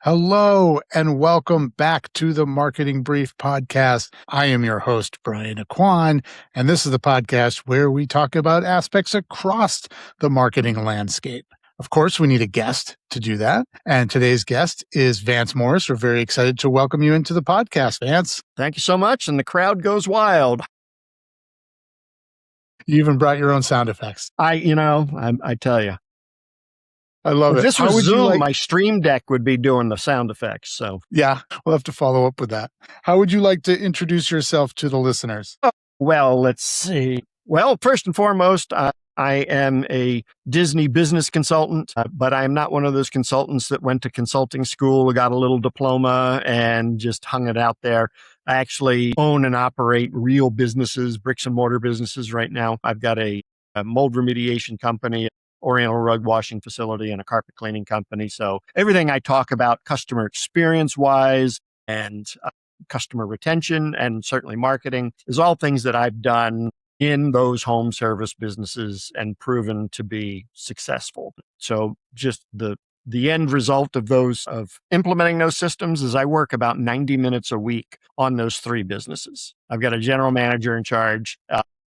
Hello and welcome back to the Marketing Brief Podcast. I am your host, Brian Aquan, and this is the podcast where we talk about aspects across the marketing landscape. Of course, we need a guest to do that. And today's guest is Vance Morris. We're very excited to welcome you into the podcast, Vance. Thank you so much. And the crowd goes wild. You even brought your own sound effects. I tell you. I love it. If this was Zoom, my Stream Deck would be doing the sound effects. So yeah, we'll have to follow up with that. How would you like to introduce yourself to the listeners? Well, let's see. Well, first and foremost, I am a Disney business consultant, but I'm not one of those consultants that went to consulting school, got a little diploma, and just hung it out there. I actually own and operate real businesses, bricks and mortar businesses right now. I've got a mold remediation company, Oriental rug washing facility, and a carpet cleaning company. So everything I talk about customer experience wise and customer retention and certainly marketing is all things that I've done in those home service businesses and proven to be successful. So just the end result of implementing those systems is I work about 90 minutes a week on those three businesses. I've got a general manager in charge.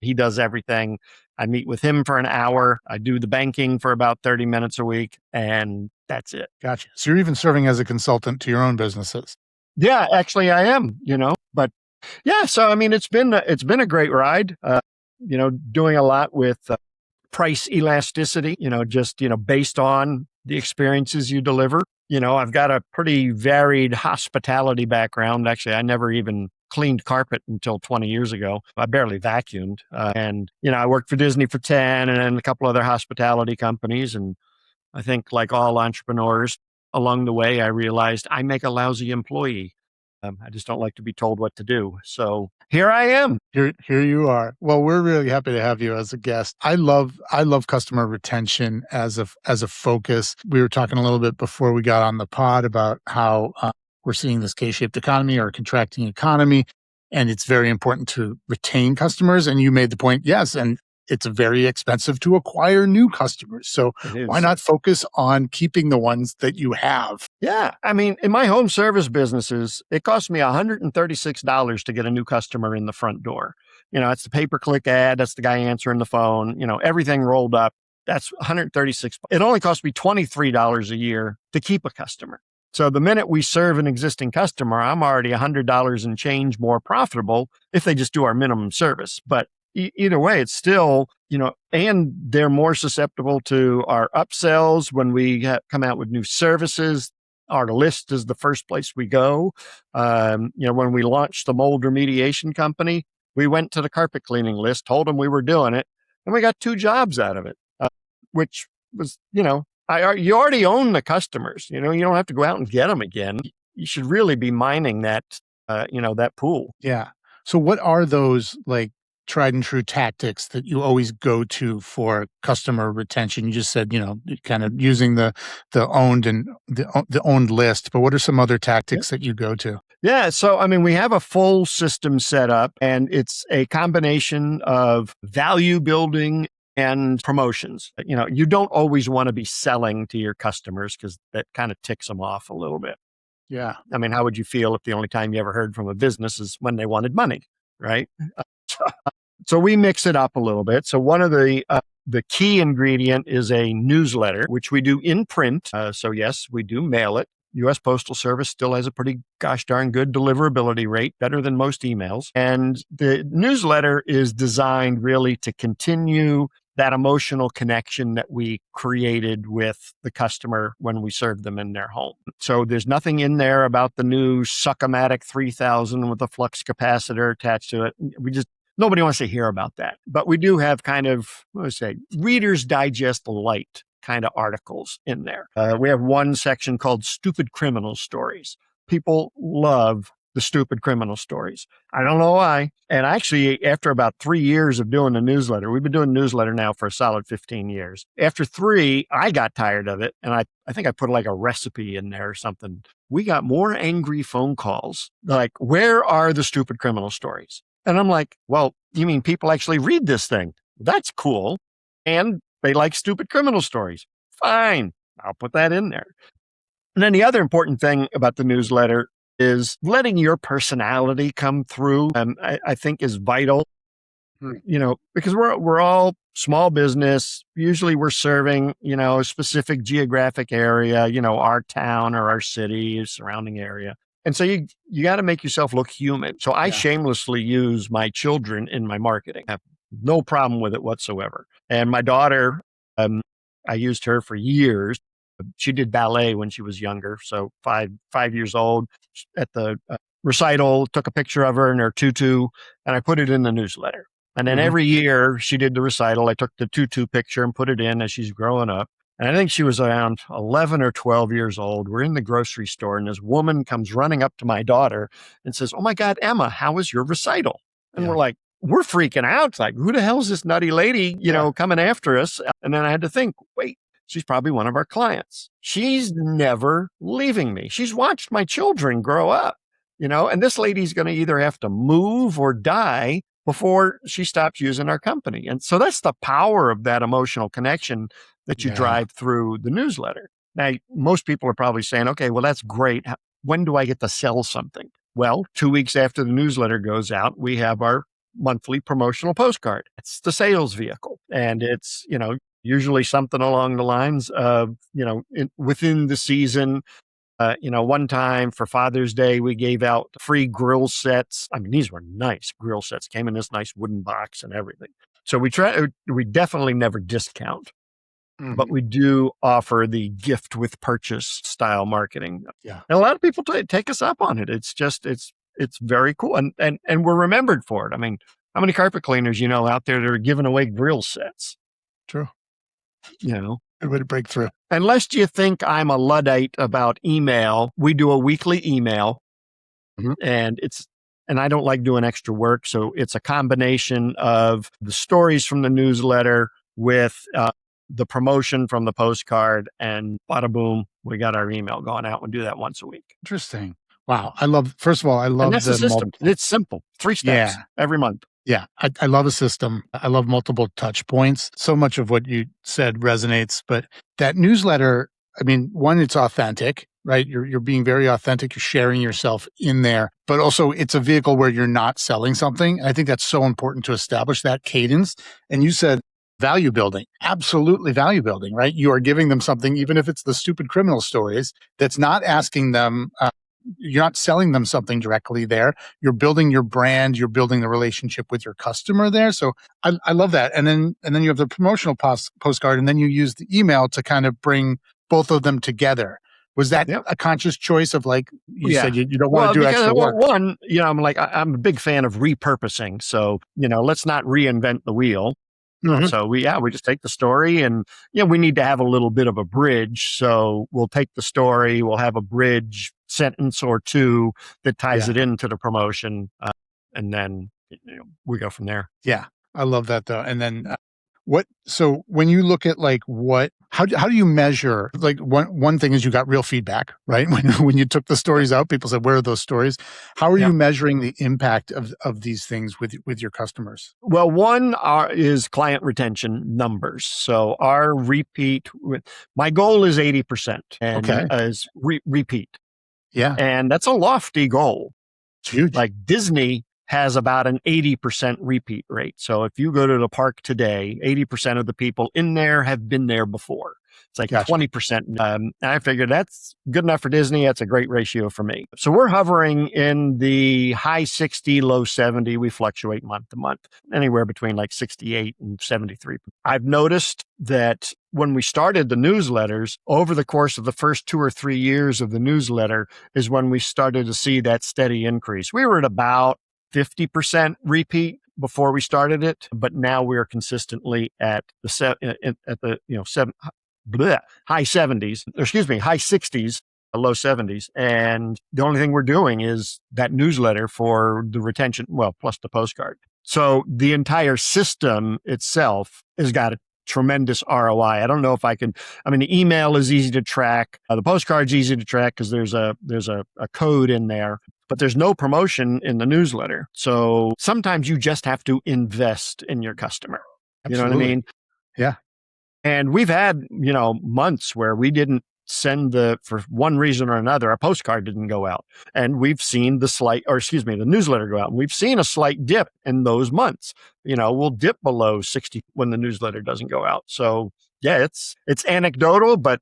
He does everything. I meet with him for an hour. I do the banking for about 30 minutes a week, and that's it. Gotcha. So you're even serving as a consultant to your own businesses. Yeah, actually I am, but yeah, so I mean, it's been a great ride, doing a lot with price elasticity, based on the experiences you deliver. I've got a pretty varied hospitality background. Actually, I never even cleaned carpet until 20 years ago. I barely vacuumed. I worked for Disney for 10 and then a couple other hospitality companies. And I think like all entrepreneurs along the way, I realized I make a lousy employee. I just don't like to be told what to do. So here I am. Here you are. Well, we're really happy to have you as a guest. I love customer retention as a focus. We were talking a little bit before we got on the pod about how we're seeing this K-shaped economy or contracting economy, and it's very important to retain customers. And you made the point, yes, and it's very expensive to acquire new customers. So why not focus on keeping the ones that you have? Yeah. I mean, in my home service businesses, it costs me $136 to get a new customer in the front door. It's the pay-per-click ad. That's the guy answering the phone, everything rolled up. That's $136. It only costs me $23 a year to keep a customer. So the minute we serve an existing customer, I'm already $100 and change more profitable if they just do our minimum service. But either way, it's still, and they're more susceptible to our upsells when we come out with new services. Our list is the first place we go. When we launched the mold remediation company, we went to the carpet cleaning list, told them we were doing it, and we got 2 jobs out of it, which was, you already own the customers. You don't have to go out and get them again. You should really be mining that, that pool. Yeah. So what are those tried and true tactics that you always go to for customer retention? You just said, kind of using the owned and the owned list, but what are some other tactics that you go to? Yeah. So, I mean, we have a full system set up, and it's a combination of value building and promotions. You don't always want to be selling to your customers because that kind of ticks them off a little bit. Yeah. I mean, how would you feel if the only time you ever heard from a business is when they wanted money, right? So we mix it up a little bit. So one of the key ingredient is a newsletter, which we do in print. So yes, we do mail it. U.S. Postal Service still has a pretty gosh darn good deliverability rate, better than most emails. And the newsletter is designed really to continue that emotional connection that we created with the customer when we served them in their home. So there's nothing in there about the new Succomatic 3000 with a flux capacitor attached to it. Nobody wants to hear about that. But we do have kind of, Reader's Digest light kind of articles in there. We have one section called Stupid Criminal Stories. People love the stupid criminal stories. I don't know why. And actually, after about 3 years of doing the newsletter, we've been doing newsletter now for a solid 15 years. After 3, I got tired of it. And I think I put like a recipe in there or something. We got more angry phone calls. Like, where are the stupid criminal stories? And I'm like, well, you mean people actually read this thing? That's cool. And they like stupid criminal stories. Fine. I'll put that in there. And then the other important thing about the newsletter is letting your personality come through. I think is vital, because we're all small business. Usually we're serving, a specific geographic area, our town or our city, surrounding area. And so you got to make yourself look human. So I shamelessly use my children in my marketing. I have no problem with it whatsoever. And my daughter, I used her for years. She did ballet when she was younger, so 5 years old. At the recital, took a picture of her in her tutu, and I put it in the newsletter. And then every year she did the recital, I took the tutu picture and put it in as she's growing up. And I think she was around 11 or 12 years old. We're in the grocery store, and this woman comes running up to my daughter and says, "Oh my God, Emma, how was your recital?" And we're freaking out. It's like, who the hell is this nutty lady, coming after us? And then I had to think, wait, she's probably one of our clients. She's never leaving me. She's watched my children grow up, and this lady's going to either have to move or die before she stops using our company. And so that's the power of that emotional connection that you drive through the newsletter. Now, most people are probably saying, okay, well, that's great. When do I get to sell something? Well, 2 weeks after the newsletter goes out, we have our monthly promotional postcard. It's the sales vehicle. And it's, usually something along the lines of, within the season, one time for Father's Day, we gave out free grill sets. I mean, these were nice grill sets, came in this nice wooden box and everything. So we definitely never discount, but we do offer the gift with purchase style marketing. Yeah. And a lot of people take us up on it. It's just, it's very cool. And we're remembered for it. I mean, how many carpet cleaners, out there that are giving away grill sets? True. Good way to break through. Unless you think I'm a Luddite about email, we do a weekly email, and I don't like doing extra work. So it's a combination of the stories from the newsletter with the promotion from the postcard, and bada boom, we got our email going out. We do that once a week. Interesting. Wow. First of all, I love and that's the system. It's simple. 3 steps every month. Yeah, I love a system. I love multiple touch points. So much of what you said resonates, but that newsletter, I mean, one, it's authentic, right? You're being very authentic. You're sharing yourself in there, but also it's a vehicle where you're not selling something. I think that's so important to establish that cadence. And you said value building, absolutely value building, right? You are giving them something, even if it's the stupid criminal stories, that's not asking them, you're not selling them something directly there. You're building your brand. You're building the relationship with your customer there. So I love that. And then you have the promotional postcard, and then you use the email to kind of bring both of them together. Was that a conscious choice of, like you said, you don't want to do extra work? One, I'm a big fan of repurposing. So, let's not reinvent the wheel. So we just take the story, and we need to have a little bit of a bridge. So we'll take the story, we'll have a bridge sentence or two that ties it into the promotion, and then we go from there. Yeah, I love that though. And then so when you look at how do you measure, like one thing is you got real feedback, right? When you took the stories out, people said, where are those stories? How are you measuring the impact of these things with your customers? Well, one is client retention numbers. So our my goal is 80% and is repeat. Yeah. And that's a lofty goal. It's huge. Like Disney has about an 80% repeat rate. So if you go to the park today, 80% of the people in there have been there before. It's like 20%. And I figured that's good enough for Disney. That's a great ratio for me. So we're hovering in the high 60, low 70. We fluctuate month to month, anywhere between like 68 and 73. I've noticed that when we started the newsletters, over the course of the first 2 or 3 years of the newsletter is when we started to see that steady increase. We were at about 50% repeat before we started it, but now we're consistently at the high 70s, high 60s, low 70s. And the only thing we're doing is that newsletter for the retention, plus the postcard. So the entire system itself has got a tremendous ROI. I don't know if the email is easy to track. The postcard's easy to track because there's a code in there, but there's no promotion in the newsletter. So sometimes you just have to invest in your customer. Absolutely. You know what I mean? Yeah. And we've had, months where we didn't for one reason or another, a postcard didn't go out. And we've seen the newsletter go out. And we've seen a slight dip in those months. We'll dip below 60 when the newsletter doesn't go out. So yeah, it's anecdotal, but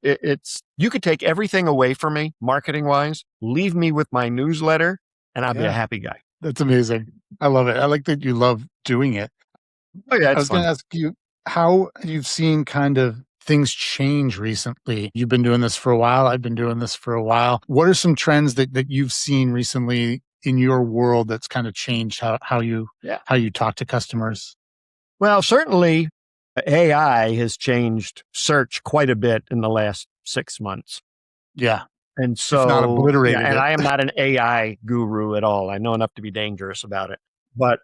you could take everything away from me marketing wise, leave me with my newsletter, and I'll be a happy guy. That's amazing. I love it. I like that you love doing it. Oh yeah, I was going to ask you how you've seen kind of things change recently. You've been doing this for a while. I've been doing this for a while. What are some trends that you've seen recently in your world that's kind of changed how you talk to customers? Well, certainly AI has changed search quite a bit in the last 6 months. Yeah. And so, if not obliterated and it. I am not an AI guru at all. I know enough to be dangerous about it. But,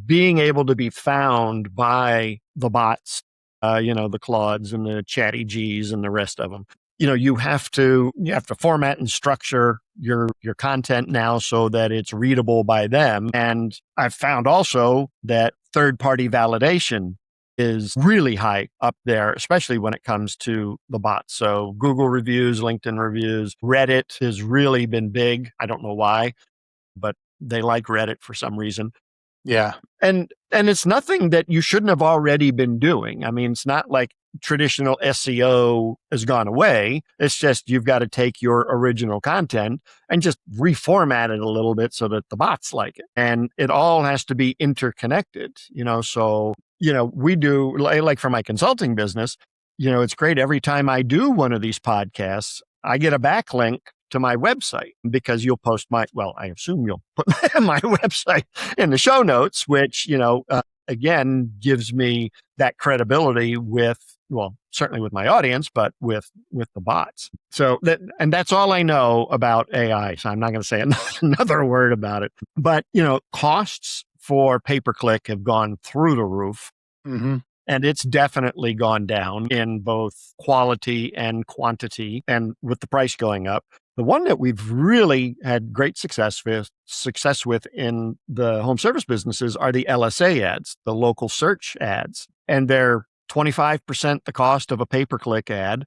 being able to be found by the bots, the Claudes and the Chatty Gs and the rest of them, you have to format and structure your content now so that it's readable by them. And I've found also that third-party validation is really high up there, especially when it comes to the bots. So Google reviews, LinkedIn reviews, Reddit has really been big. I don't know why, but they like Reddit for some reason. Yeah. And it's nothing that you shouldn't have already been doing. I mean, it's not like traditional SEO has gone away. It's just you've got to take your original content and just reformat it a little bit so that the bots like it. And it all has to be interconnected, so, we do, like for my consulting business, it's great. Every time I do one of these podcasts, I get a backlink to my website because you'll post I assume you'll put my website in the show notes, which, again, gives me that credibility certainly with my audience, but with the bots. So that's all I know about AI. So I'm not going to say another word about it, but, costs for pay-per-click have gone through the roof. Mm-hmm. And it's definitely gone down in both quality and quantity, and with the price going up. The one that we've really had great success with in the home service businesses are the LSA ads, the local search ads. And they're 25% the cost of a pay-per-click ad.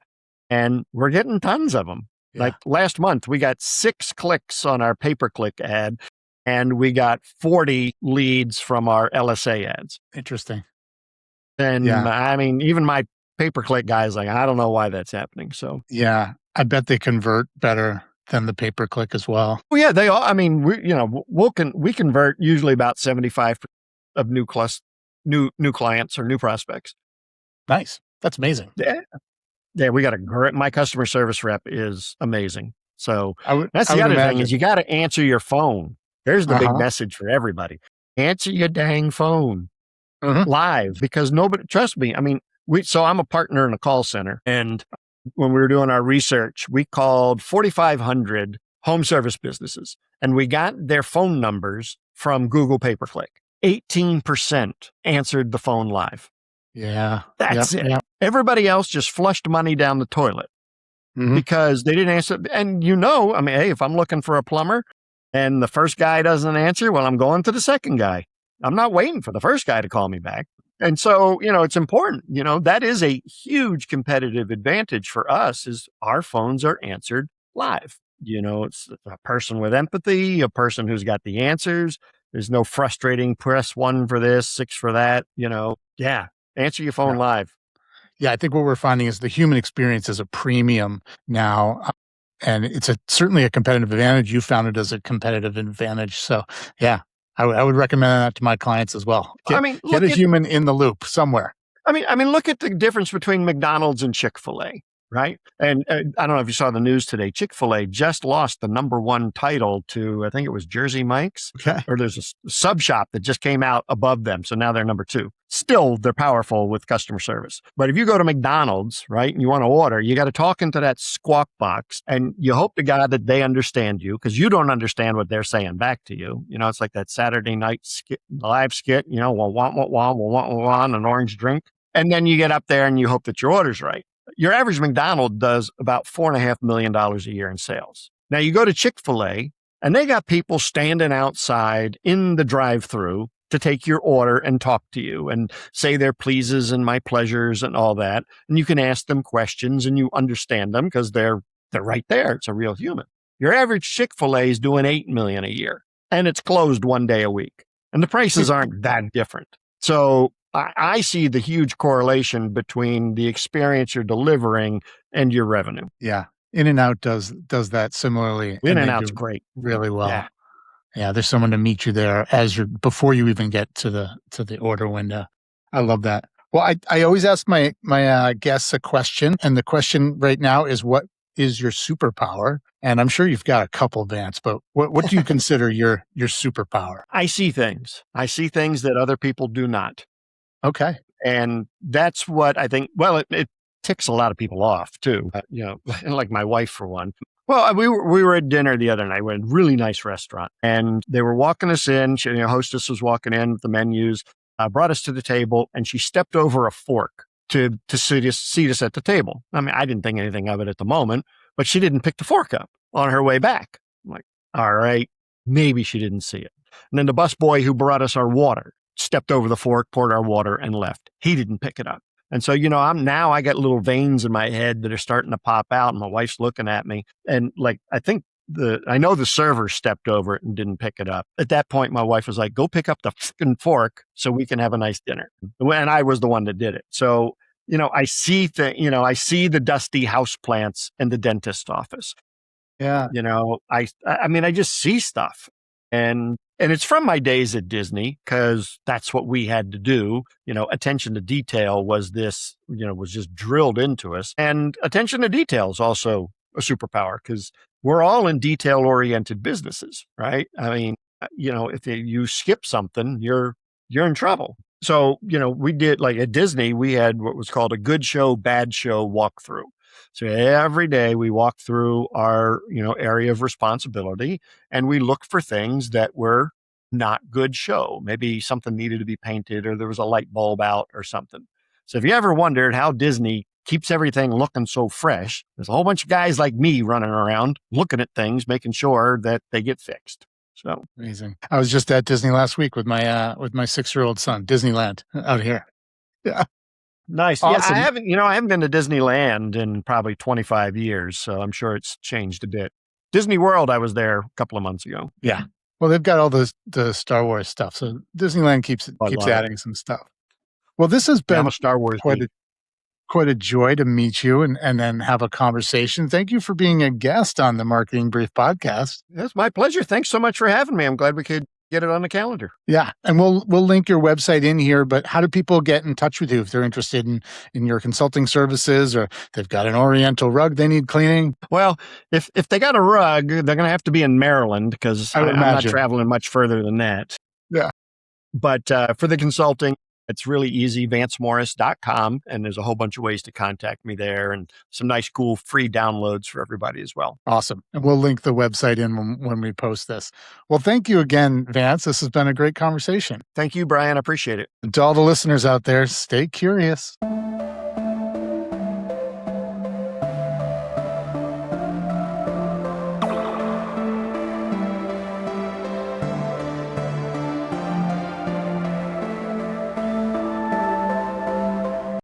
And we're getting tons of them. Yeah. Like last month, we got 6 clicks on our pay-per-click ad, and we got 40 leads from our LSA ads. Interesting. And I mean, even my pay-per-click guy is like, I don't know why that's happening. So yeah, I bet they convert better than the pay-per-click as well. Well, yeah, they all. I mean, we convert usually about 75% of new clients or new prospects. Nice, that's amazing. Yeah, we got my customer service rep is amazing. So that's the other thing is you got to answer your phone. There's the big message for everybody: answer your dang phone. Live, because nobody, trust me. I mean, so I'm a partner in a call center, and when we were doing our research, we called 4,500 home service businesses, and we got their phone numbers from Google pay-per-click. 18% answered the phone live. Yeah. That's it. Yep. Everybody else just flushed money down the toilet because they didn't answer. And I mean, hey, if I'm looking for a plumber and the first guy doesn't answer, well, I'm going to the second guy. I'm not waiting for the first guy to call me back. And so, it's important, that is a huge competitive advantage for us is our phones are answered live. It's a person with empathy, a person who's got the answers. There's no frustrating press 1 for this, 6 for that, answer your phone live. Yeah. I think what we're finding is the human experience is a premium now. And it's certainly a competitive advantage. You found it as a competitive advantage. So yeah. I would recommend that to my clients as well. Get a human in the loop somewhere. I mean, look at the difference between McDonald's and Chick-fil-A, right? And I don't know if you saw the news today. Chick-fil-A just lost the #1 title to, I think it was Jersey Mike's. Okay. Or there's a sub shop that just came out above them. So now they're #2. Still, they're powerful with customer service. But if you go to McDonald's, right, and you want to order, you got to talk into that squawk box, and you hope to God that they understand you because you don't understand what they're saying back to you. It's like that Saturday night live skit, want an orange drink. And then you get up there and you hope that your order's right. Your average McDonald's does about $4.5 million a year in sales. Now you go to Chick-fil-A and they got people standing outside in the drive-through to take your order and talk to you and say their pleases and my pleasures and all that. And you can ask them questions and you understand them because they're right there. It's a real human. Your average Chick-fil-A is doing $8 million a year and it's closed one day a week. And the prices aren't that different. So I see the huge correlation between the experience you're delivering and your revenue. Yeah. In-N-Out does that similarly. In-N-Out's great. Really well. Yeah. Yeah, there's someone to meet you there before you even get to the order window. I love that. Well, I always ask my guests a question, and the question right now is, what is your superpower? And I'm sure you've got a couple, Vance, but what do you consider your superpower? I see things. I see things that other people do not. Okay. And that's what I think, well, it ticks a lot of people off too. Like my wife for one. Well, we were at dinner the other night. We had a really nice restaurant and they were walking us in. Hostess was walking in with the menus, brought us to the table and she stepped over a fork to seat us at the table. I mean, I didn't think anything of it at the moment, but she didn't pick the fork up on her way back. I'm like, all right, maybe she didn't see it. And then the busboy who brought us our water stepped over the fork, poured our water and left. He didn't pick it up. And so, I got little veins in my head that are starting to pop out and my wife's looking at me. And like, I know the server stepped over it and didn't pick it up. At that point, my wife was like, go pick up the fucking fork so we can have a nice dinner. And I was the one that did it. So, I see the dusty house plants in the dentist's office. Yeah. I just see stuff. And it's from my days at Disney because that's what we had to do. Attention to detail was just drilled into us. And attention to detail is also a superpower because we're all in detail-oriented businesses, right? I mean, if you skip something, you're in trouble. So, we did, like at Disney, we had what was called a good show, bad show walkthrough. So every day we walked through our, area of responsibility and we looked for things that were not good show. Maybe something needed to be painted or there was a light bulb out or something. So if you ever wondered how Disney keeps everything looking so fresh, there's a whole bunch of guys like me running around looking at things, making sure that they get fixed. So amazing. I was just at Disney last week with my 6-year-old son, Disneyland out here. Yeah. Nice. Awesome. Yeah, I haven't been to Disneyland in probably 25 years, so I'm sure it's changed a bit. Disney World, I was there a couple of months ago. Yeah. Well, they've got all the Star Wars stuff, so Disneyland keeps adding some stuff. Well, this has been I'm a Star Wars quite a joy to meet you and then have a conversation. Thank you for being a guest on the Marketing Brief podcast. It's my pleasure. Thanks so much for having me. I'm glad we could get it on the calendar. Yeah. And we'll link your website in here, but how do people get in touch with you if they're interested in your consulting services or they've got an Oriental rug they need cleaning? Well, if they got a rug, they're going to have to be in Maryland because I'm not traveling much further than that. Yeah. But for the consulting, it's really easy, vancemorris.com. And there's a whole bunch of ways to contact me there and some nice, cool free downloads for everybody as well. Awesome. And we'll link the website in when we post this. Well, thank you again, Vance. This has been a great conversation. Thank you, Brian. I appreciate it. And to all the listeners out there, stay curious.